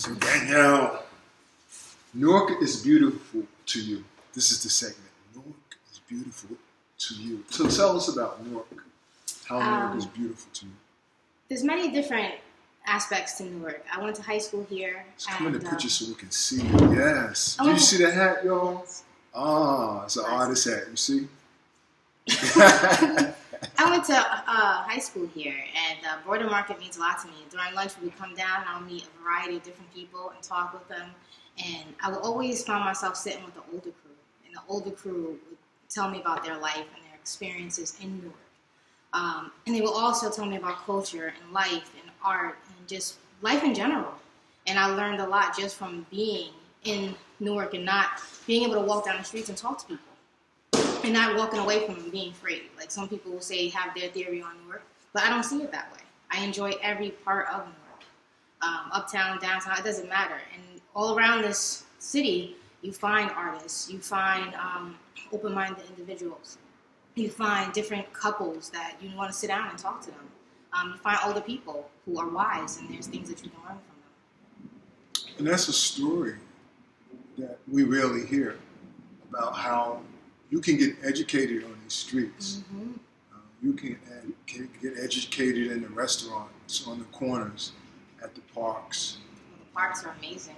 So Danielle, Newark is beautiful to you. This is the segment. Newark is beautiful to you. So tell us about Newark. How Newark is beautiful to you. There's many different aspects to Newark. I went to high school here. Just come in the picture so we can see you. Yes. Do you see the hat, y'all? Ah, it's an artist hat. You see? I went to high school here, and Border Market means a lot to me. During lunch, we would come down, and I would meet a variety of different people and talk with them. And I would always find myself sitting with the older crew, and the older crew would tell me about their life and their experiences in Newark. And they will also tell me about culture and life and art and just life in general. And I learned a lot just from being in Newark and not being able to walk down the streets and talk to people. And not walking away from them being free. Like some people will say have their theory on Newark, but I don't see it that way. I enjoy every part of Newark. Uptown, downtown, it doesn't matter. And all around this city, you find artists, you find open-minded individuals. You find different couples that you want to sit down and talk to them. You find older people who are wise, and there's things that you can learn from them. And that's a story that we rarely hear about how you can get educated on these streets. Mm-hmm. You can get educated in the restaurants, on the corners, at the parks. Well, the parks are amazing.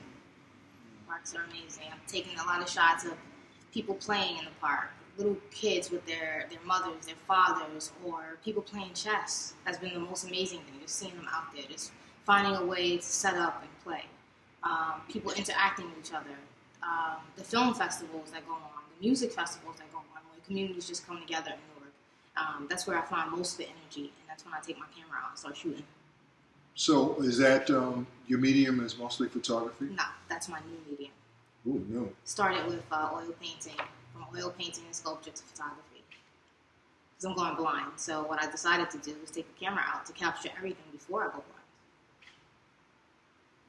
The parks are amazing. I'm taking a lot of shots of people playing in the park. Little kids with their mothers, their fathers, or people playing chess has been the most amazing thing. Just seeing them out there, just finding a way to set up and play. People interacting with each other. The film festivals that go on, the music festivals that go on, where communities just come together in Newark. That's where I find most of the energy, and that's when I take my camera out and start shooting. So is that your medium is mostly photography? No, that's my new medium. Oh, no. Started with oil painting. From oil painting and sculpture to photography. Because I'm going blind. So what I decided to do was take the camera out to capture everything before I go blind.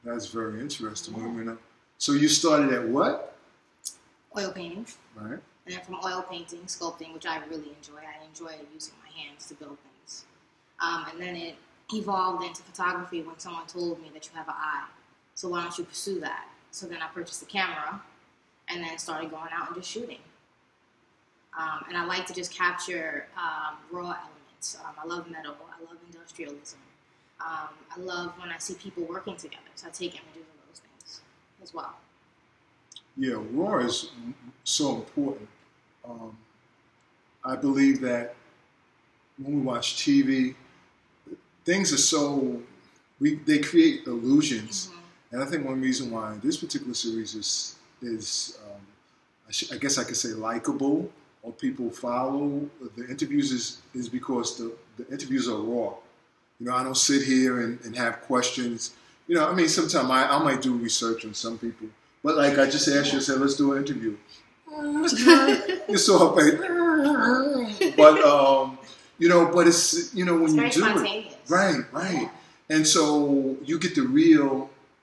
That's very interesting. Yeah. So you started at what? Oil painting. Right. And then from oil painting, sculpting, which I really enjoy. I enjoy using my hands to build things. And then it evolved into photography when someone told me that you have an eye. So why don't you pursue that? So then I purchased the camera and then started going out and just shooting. And I like to just capture raw elements. I love metal. I love industrialism. I love when I see people working together. So I take images of those things as well. Yeah, raw is so important. I believe that when we watch TV, things are so, they create illusions. Mm-hmm. And I think one reason why this particular series is I guess I could say likable, or people follow the interviews is because the interviews are raw. You know, I don't sit here and have questions. You know, I mean, sometimes I might do research on some people, but like I just asked you, I said, let's do an interview. You're so bad. But you know, but it's when you do it, right. Yeah. And so you get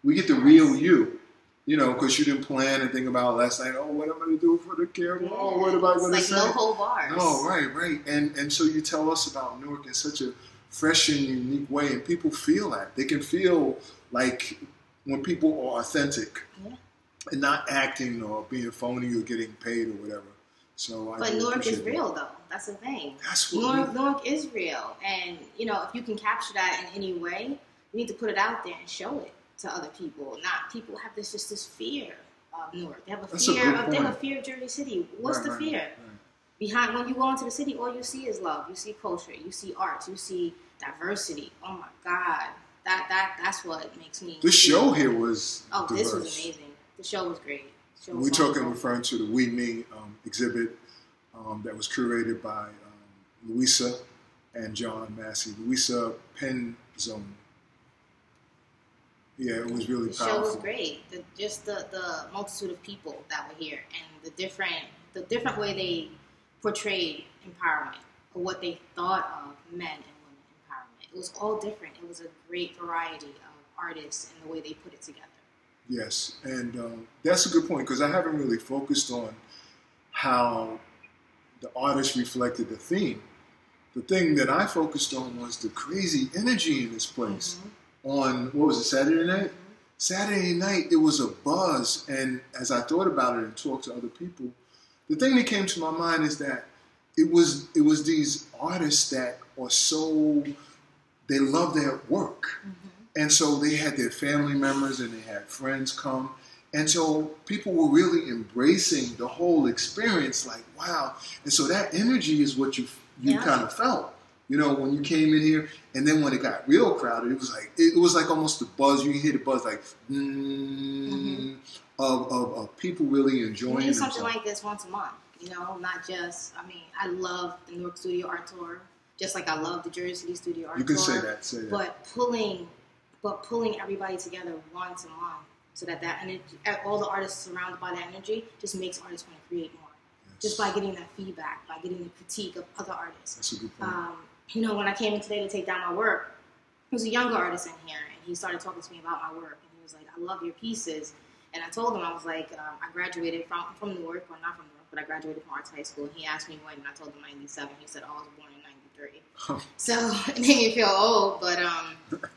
we get the real you. You know, because you didn't plan and think about last night, oh, what am I going to do for the camera? Yeah, oh, what am I going to say? Like no whole bars. No, right. And so you tell us about Newark in such a fresh and unique way, and people feel that. They can feel like when people are authentic and not acting or being phony or getting paid or whatever. So, but Newark is real, though. That's the thing. That's what Newark is real. And, you know, if you can capture that in any way, you need to put it out there and show it to other people. Not people have this fear of Newark. They have a fear of Jersey City. What's the fear? Right. Behind when you go into the city, all you see is love. You see culture. You see arts. You see diversity. Oh my God, that's what makes me. This show here was diverse. This was amazing. The show was great. We're referring to the We Me exhibit that was curated by Louisa and John Massey. Louisa Penzone. Yeah, it was really powerful. The show was great. Just the multitude of people that were here, and the different way they portrayed empowerment, or what they thought of men and women empowerment. It was all different. It was a great variety of artists and the way they put it together. Yes, and that's a good point, because I haven't really focused on how the artists reflected the theme. The thing that I focused on was the crazy energy in this place. Mm-hmm. On, what was it, Saturday night? Saturday night, it was a buzz. And as I thought about it and talked to other people, the thing that came to my mind is that it was these artists that are so, they love their work. And so they had their family members and they had friends come. And so people were really embracing the whole experience, like, wow. And so that energy is what you kind of felt, you know, when you came in here. And then when it got real crowded, it was like almost the buzz. You can hear the buzz like of people really enjoying it. We do something like this once a month, you know, not just, I mean, I love the Newark Studio Art Tour, just like I love the Jersey City Studio Art Tour. You can say that. But pulling everybody together once a month so that energy, all the artists surrounded by that energy, just makes artists want to create more. Yes. Just by getting that feedback, by getting the critique of other artists. That's a good point. You know, when I came in today to take down my work, there was a younger artist in here, and he started talking to me about my work, and he was like, I love your pieces. And I told him, I was like, I graduated from Newark, well, not from Newark, but I graduated from Arts High School. And he asked me when, and I told him 97. He said, oh, I was born in 93. So it made me feel old, but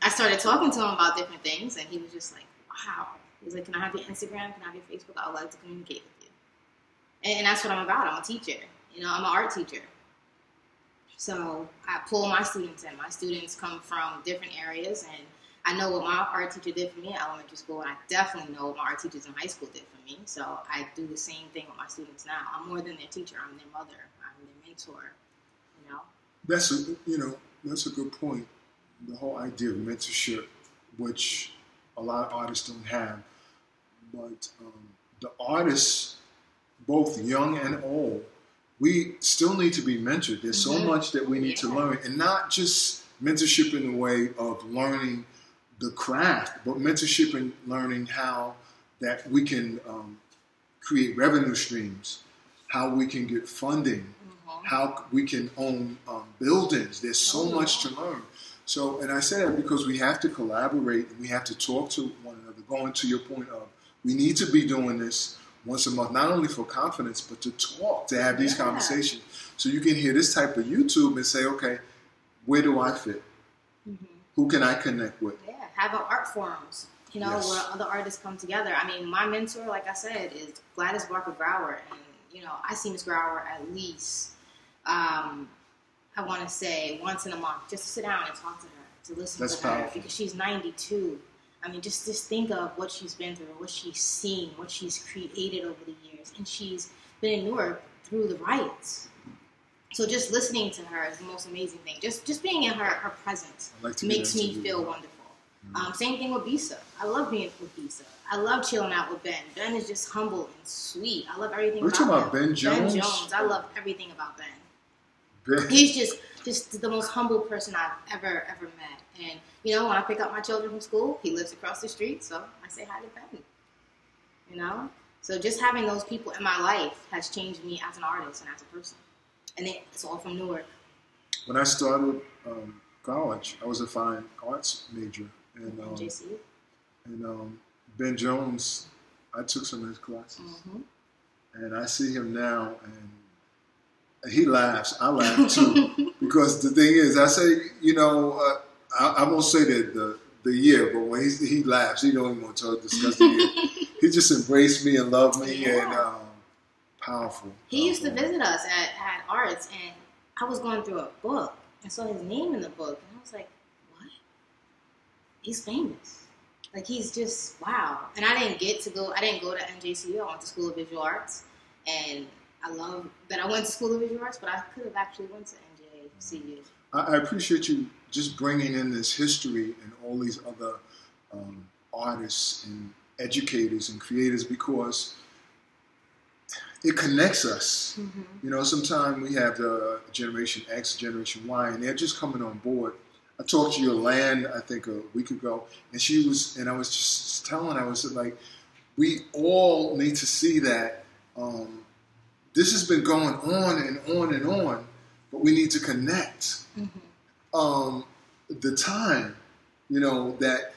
I started talking to him about different things, and he was just like, wow. He was like, can I have your Instagram? Can I have your Facebook? I would like to communicate with you. And that's what I'm about. I'm a teacher. You know, I'm an art teacher. So I pull my students in. My students come from different areas, and I know what my art teacher did for me in elementary school, and I definitely know what my art teachers in high school did for me. So I do the same thing with my students now. I'm more than their teacher. I'm their mother. I'm their mentor. You know. That's a good point. The whole idea of mentorship, which a lot of artists don't have, but the artists, both young and old, we still need to be mentored. There's so much that we need to learn, and not just mentorship in the way of learning the craft, but mentorship in learning how that we can create revenue streams, how we can get funding, how we can own buildings. There's so much to learn. So, and I say that because we have to collaborate and we have to talk to one another. Going to your point of, we need to be doing this once a month, not only for confidence, but to talk, to have these conversations. So you can hear this type of YouTube and say, okay, where do I fit? Who can I connect with? Yeah, having art forums, you know, where other artists come together. I mean, my mentor, like I said, is Gladys Barker Brower. And, you know, I see Miss Brower at least, I want to say once in a month, just to sit down and talk to her, to listen to her, because she's 92. I mean, just think of what she's been through, what she's seen, what she's created over the years. And she's been in Newark through the riots. So just listening to her is the most amazing thing. Just being in her presence makes me feel wonderful. Same thing with Bisa. I love being with Bisa. I love chilling out with Ben. Ben is just humble and sweet. I love everything about him. We're talking about Ben Jones? Ben Jones. I love everything about Ben. He's just the most humble person I've ever met. And, you know, when I pick up my children from school, he lives across the street, so I say hi to Ben. You know? So just having those people in my life has changed me as an artist and as a person. And it's all from Newark. When I started college, I was a fine arts major. And JC. And Ben Jones, I took some of his classes. And I see him now, and he laughs. I laugh too. Because the thing is, I say, you know, I won't say the year, but when he laughs, he don't even want to discuss the year. He just embraced me and loved me, and powerful. He used to visit us at Arts, and I was going through a book and saw his name in the book, and I was like, what? He's famous. Like, he's just, wow. And I didn't go to NJCU. I went to School of Visual Arts, and I love that I went to School of Visual Arts, but I could have actually went to NJCU. I appreciate you just bringing in this history and all these other artists and educators and creators, because it connects us. You know, sometimes we have the Generation X, Generation Y, and they're just coming on board. I talked to Yolande, I think a week ago, and I was just telling her, I was like, we all need to see that this has been going on and on and on, but we need to connect. The time, you know, that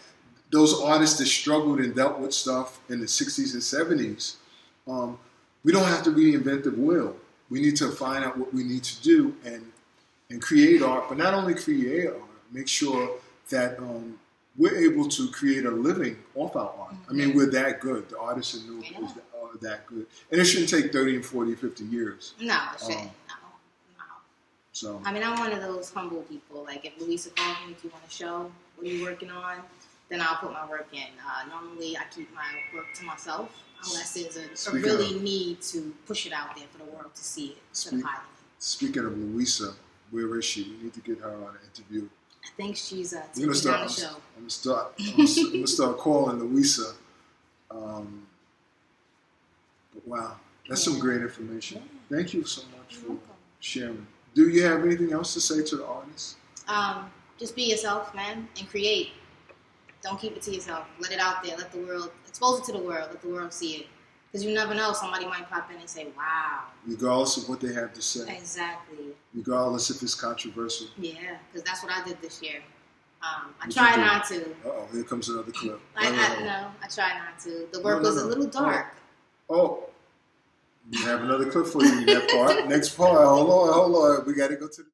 those artists that struggled and dealt with stuff in the 60s and 70s, we don't have to reinvent the wheel. We need to find out what we need to do and create art, but not only create art, make sure that we're able to create a living off our art. I mean, we're that good. The artists in Newark are that good. And it shouldn't take 30 and 40, 50 years. No, it shouldn't. No. So I mean, I'm one of those humble people. Like, if Louisa calls me, if you want to show what you're working on, then I'll put my work in. Normally, I keep my work to myself unless there's a really need to push it out there for the world to see it instead of hiding it. Speaking of Louisa, where is she? We need to get her on an interview. I think she's taking down the show. I'm gonna start calling Louisa. But wow, that's some great information. Yeah. Thank you so much for sharing. Do you have anything else to say to the audience? Just be yourself, man, and create. Don't keep it to yourself. Let it out there. Let the world, expose it to the world. Let the world see it. Because you never know. Somebody might pop in and say, wow. Regardless of what they have to say. Exactly. Regardless if it's controversial. Yeah, because that's what I did this year. I try not to. Uh-oh, here comes another clip. I try not to. The work was a little dark. Oh, we have another clip for you. That part. Next part. Hold on. We got to go to the...